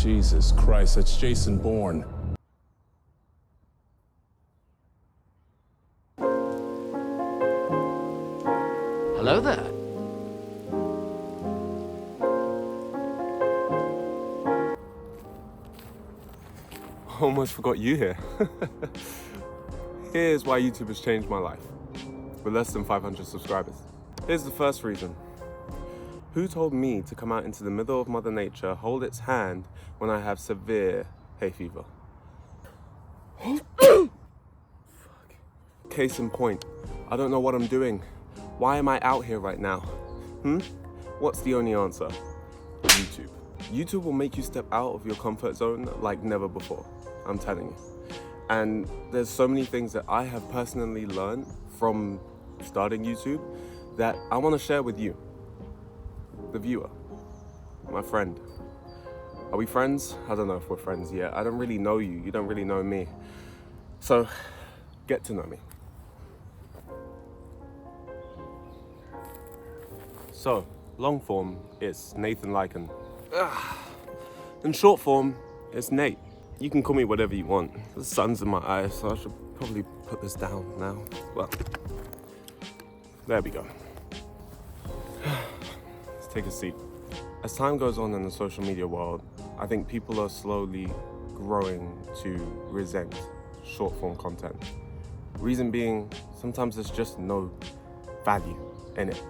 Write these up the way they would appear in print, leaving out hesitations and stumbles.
Jesus Christ, that's Jason Bourne. Hello there. Almost forgot you here. Here's why YouTube has changed my life. With less than 500 subscribers. Here's the first reason. Who told me to come out into the middle of Mother Nature, hold its hand when I have severe hay fever? Fuck. Case in point, I don't know what I'm doing. Why am I out here right now? What's the only answer? YouTube. YouTube will make you step out of your comfort zone like never before. I'm telling you. And there's so many things that I have personally learned from starting YouTube that I want to share with you, the viewer, my friend. Are we friends? I don't know if we're friends yet. I don't really know you. You don't really know me. So, get to know me. So, long form, it's Nathan Lycan. In short form, it's Nate. You can call me whatever you want. The sun's in my eyes, so I should probably put this down now. Well, there we go. Let's take a seat. As time goes on in the social media world, I think people are slowly growing to resent short form content. Reason being, sometimes there's just no value in it.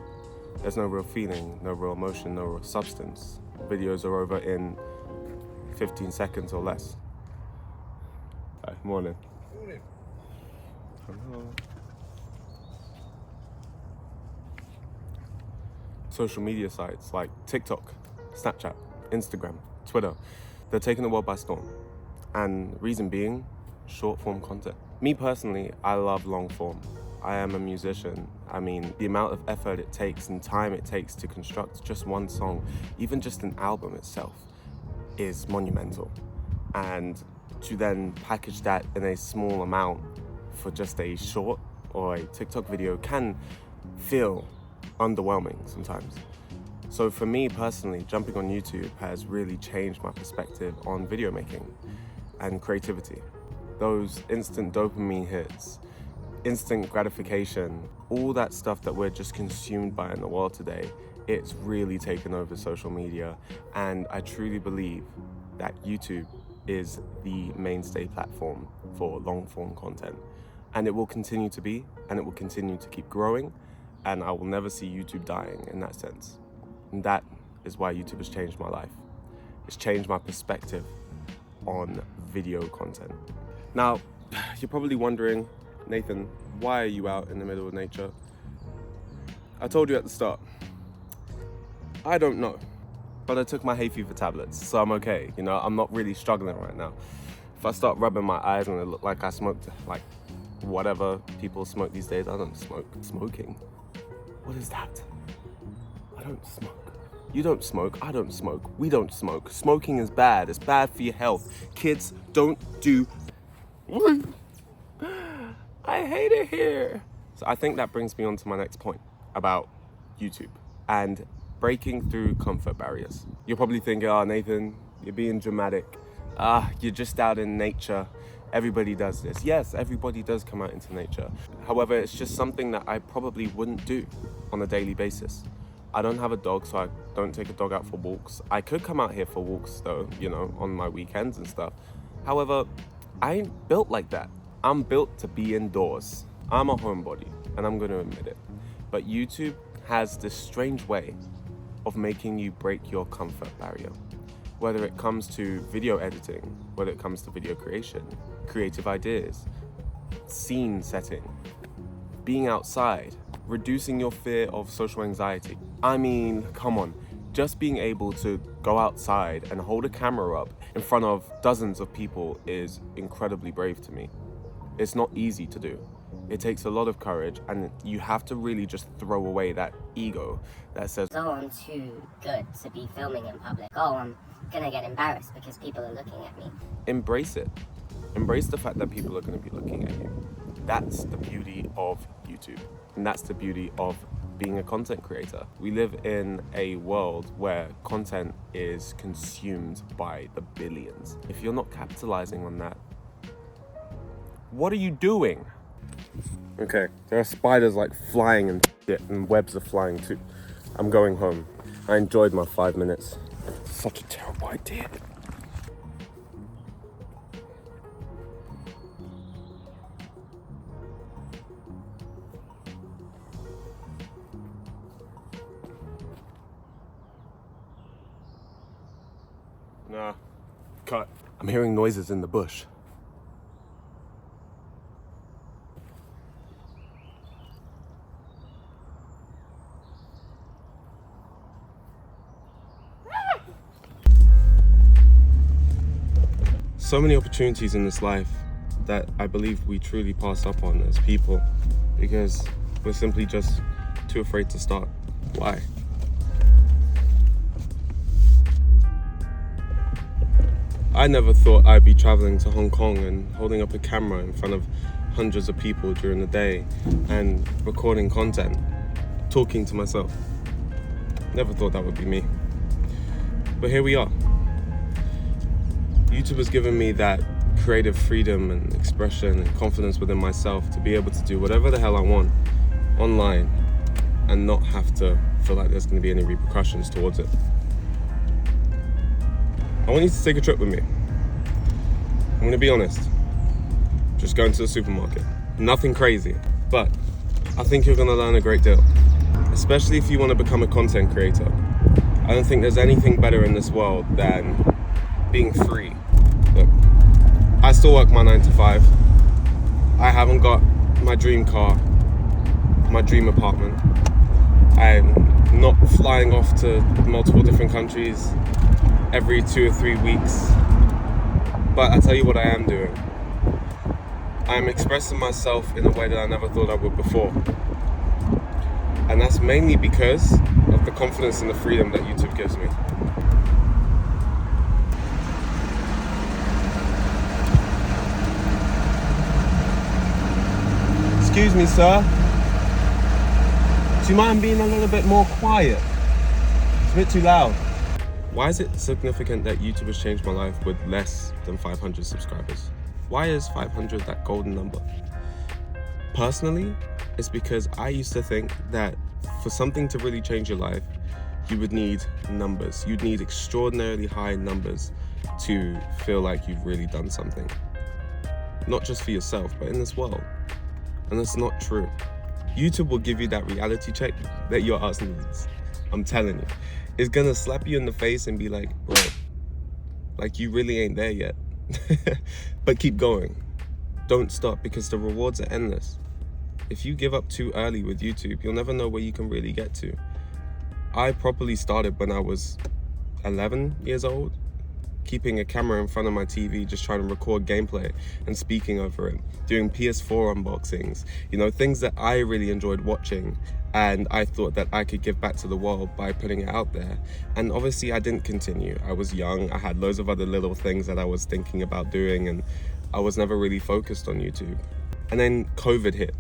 There's no real feeling, no real emotion, no real substance. Videos are over in 15 seconds or less. Hi, morning. Morning. Hello. Social media sites like TikTok, Snapchat, Instagram, Twitter, they're taking the world by storm. And reason being, short form content. Me personally, I love long form. I am a musician. I mean, the amount of effort it takes and time it takes to construct just one song, even just an album itself, is monumental. And to then package that in a small amount for just a short or a TikTok video can feel underwhelming sometimes. So for me personally, jumping on YouTube has really changed my perspective on video making and creativity. Those instant dopamine hits, instant gratification, all that stuff that we're just consumed by in the world today, it's really taken over social media. And I truly believe that YouTube is the mainstay platform for long form content. And it will continue to be, and it will continue to keep growing. And I will never see YouTube dying in that sense. And that is why YouTube has changed my life. It's changed my perspective on video content. Now, you're probably wondering, Nathan, why are you out in the middle of nature? I told you at the start, I don't know, but I took my hay fever tablets, so I'm okay. You know, I'm not really struggling right now. If I start rubbing my eyes and it look like I smoked, like whatever people smoke these days, I don't smoke. Smoking? What is that? I don't smoke. You don't smoke, I don't smoke, we don't smoke. Smoking is bad, it's bad for your health. Kids, don't do... I hate it here. So I think that brings me on to my next point about YouTube and breaking through comfort barriers. You're probably thinking, oh, Nathan, you're being dramatic. You're just out in nature. Everybody does this. Yes, everybody does come out into nature. However, it's just something that I probably wouldn't do on a daily basis. I don't have a dog, so I don't take a dog out for walks. I could come out here for walks though, you know, on my weekends and stuff. However, I ain't built like that. I'm built to be indoors. I'm a homebody, and I'm gonna admit it. But YouTube has this strange way of making you break your comfort barrier. Whether it comes to video editing, whether it comes to video creation, creative ideas, scene setting, being outside, reducing your fear of social anxiety. I mean, come on, just being able to go outside and hold a camera up in front of dozens of people is incredibly brave to me. It's not easy to do. It takes a lot of courage, and you have to really just throw away that ego that says, "Oh, I'm too good to be filming in public. Oh, I'm gonna get embarrassed because people are looking at me." Embrace it. Embrace the fact that people are going to be looking at you. That's the beauty of YouTube, and that's the beauty of being a content creator. We live in a world where content is consumed by the billions. If you're not capitalizing on that, what are you doing? Okay, there are spiders like flying and shit, and webs are flying too. I'm going home. I enjoyed my 5 minutes. Such a terrible idea. Nah, cut. I'm hearing noises in the bush. So many opportunities in this life that I believe we truly pass up on as people because we're simply just too afraid to start. Why? I never thought I'd be traveling to Hong Kong and holding up a camera in front of hundreds of people during the day and recording content, talking to myself. Never thought that would be me. But here we are. YouTube has given me that creative freedom and expression and confidence within myself to be able to do whatever the hell I want online and not have to feel like there's going to be any repercussions towards it. I want you to take a trip with me. I'm going to be honest. Just going to the supermarket. Nothing crazy, but I think you're going to learn a great deal. Especially if you want to become a content creator. I don't think there's anything better in this world than being free. Look, I still work my 9 to 5. I haven't got my dream car, my dream apartment. I'm not flying off to multiple different countries every 2 or 3 weeks. But I tell you what I am doing. I'm expressing myself in a way that I never thought I would before. And that's mainly because of the confidence and the freedom that YouTube gives me. Excuse me, sir. Do you mind being a little bit more quiet? It's a bit too loud. Why is it significant that YouTube has changed my life with less than 500 subscribers? Why is 500 that golden number? Personally, it's because I used to think that for something to really change your life, you would need numbers. You'd need extraordinarily high numbers to feel like you've really done something. Not just for yourself, but in this world. And that's not true. YouTube will give you that reality check that your ass needs. I'm telling you. It's gonna slap you in the face and be like, bro, like you really ain't there yet. But keep going. Don't stop, because the rewards are endless. If you give up too early with YouTube, you'll never know where you can really get to. I properly started when I was 11 years old, keeping a camera in front of my TV, just trying to record gameplay and speaking over it, doing PS4 unboxings, you know, things that I really enjoyed watching, and I thought that I could give back to the world by putting it out there. And obviously I didn't continue. I was young, I had loads of other little things that I was thinking about doing, and I was never really focused on YouTube. And then COVID hit.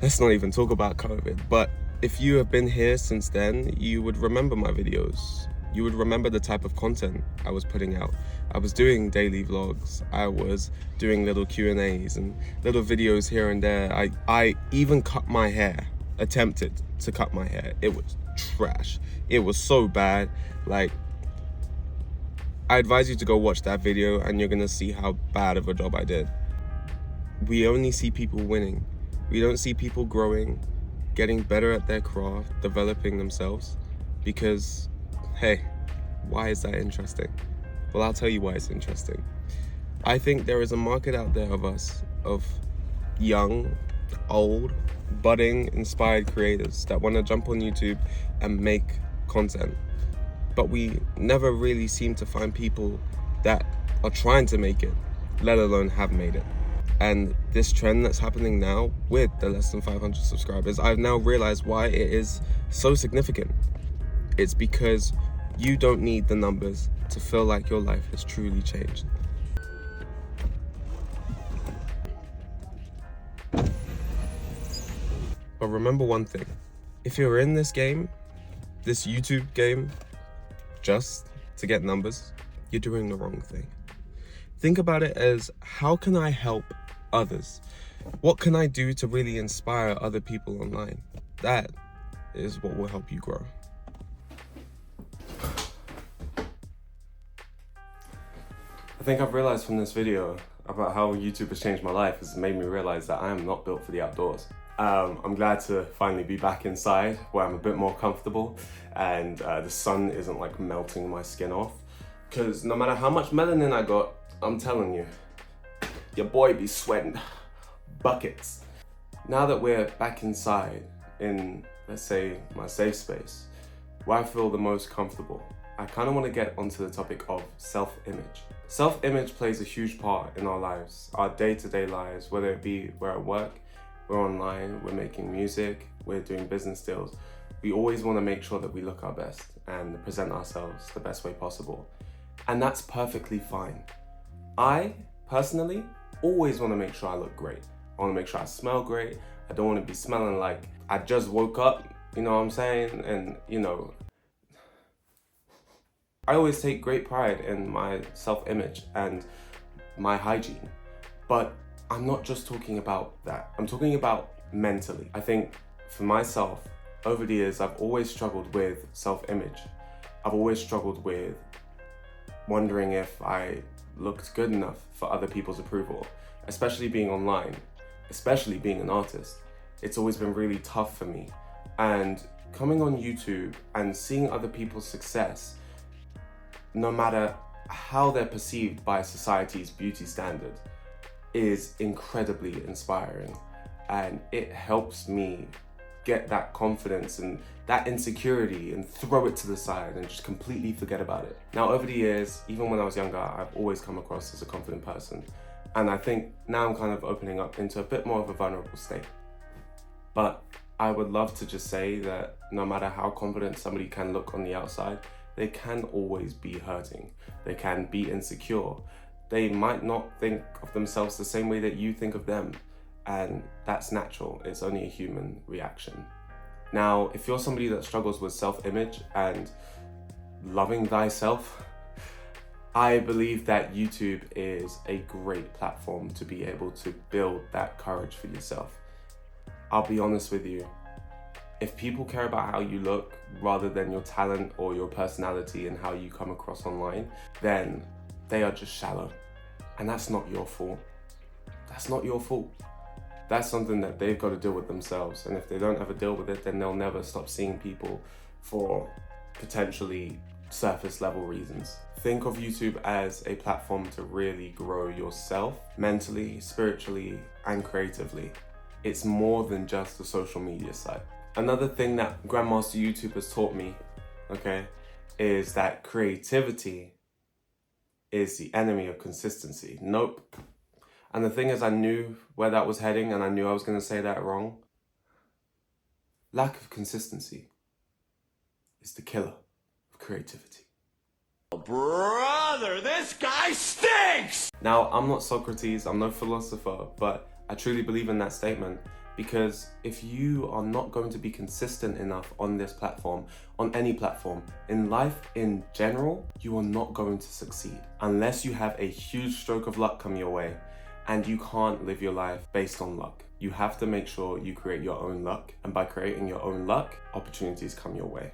Let's not even talk about COVID, but if you have been here since then, you would remember my videos. You would remember the type of content I was putting out. I was doing daily vlogs. I was doing little Q&As and little videos here and there. I even cut my hair, attempted to cut my hair. It was trash. It was so bad. Like, I advise you to go watch that video and you're gonna see how bad of a job I did. We only see people winning. We don't see people growing, getting better at their craft, developing themselves, because hey, why is that interesting? Well, I'll tell you why it's interesting. I think there is a market out there of us, of young, old, budding, inspired creators that want to jump on YouTube and make content. But we never really seem to find people that are trying to make it, let alone have made it. And this trend that's happening now with the less than 500 subscribers, I've now realized why it is so significant. It's because you don't need the numbers to feel like your life has truly changed. But remember one thing, if you're in this game, this YouTube game, just to get numbers, you're doing the wrong thing. Think about it as, how can I help others? What can I do to really inspire other people online? That is what will help you grow. I think I've realized from this video about how YouTube has changed my life has made me realize that I am not built for the outdoors. I'm glad to finally be back inside where I'm a bit more comfortable and the sun isn't like melting my skin off. Because no matter how much melanin I got, I'm telling you, your boy be sweating buckets. Now that we're back inside in, let's say, my safe space, where I feel the most comfortable, I kind of want to get onto the topic of self-image. Self-image plays a huge part in our lives, our day-to-day lives, whether it be we're at work, we're online, we're making music, we're doing business deals. We always want to make sure that we look our best and present ourselves the best way possible. And that's perfectly fine. I, personally, always want to make sure I look great. I want to make sure I smell great. I don't want to be smelling like I just woke up, you know what I'm saying? And, you know, I always take great pride in my self-image and my hygiene, but I'm not just talking about that. I'm talking about mentally. I think for myself, over the years, I've always struggled with self-image. I've always struggled with wondering if I looked good enough for other people's approval, especially being online, especially being an artist. It's always been really tough for me. And coming on YouTube and seeing other people's success, no matter how they're perceived by society's beauty standard, is incredibly inspiring. And it helps me get that confidence and that insecurity and throw it to the side and just completely forget about it. Now, over the years, even when I was younger, I've always come across as a confident person. And I think now I'm kind of opening up into a bit more of a vulnerable state. But I would love to just say that no matter how confident somebody can look on the outside, they can always be hurting. They can be insecure. They might not think of themselves the same way that you think of them. And that's natural. It's only a human reaction. Now, if you're somebody that struggles with self-image and loving thyself, I believe that YouTube is a great platform to be able to build that courage for yourself. I'll be honest with you. If people care about how you look rather than your talent or your personality and how you come across online, then they are just shallow. And that's not your fault. That's not your fault. That's something that they've got to deal with themselves. And if they don't ever deal with it, then they'll never stop seeing people for potentially surface level reasons. Think of YouTube as a platform to really grow yourself mentally, spiritually, and creatively. It's more than just a social media site. Another thing that Grandmaster YouTube has taught me, okay, is that creativity is the enemy of consistency. Nope. And the thing is, I knew where that was heading and I knew I was going to say that wrong. Lack of consistency is the killer of creativity. Brother, this guy stinks! Now, I'm not Socrates, I'm no philosopher, but I truly believe in that statement. Because if you are not going to be consistent enough on this platform, on any platform, in life in general, you are not going to succeed. Unless you have a huge stroke of luck come your way, and you can't live your life based on luck. You have to make sure you create your own luck, and by creating your own luck, opportunities come your way.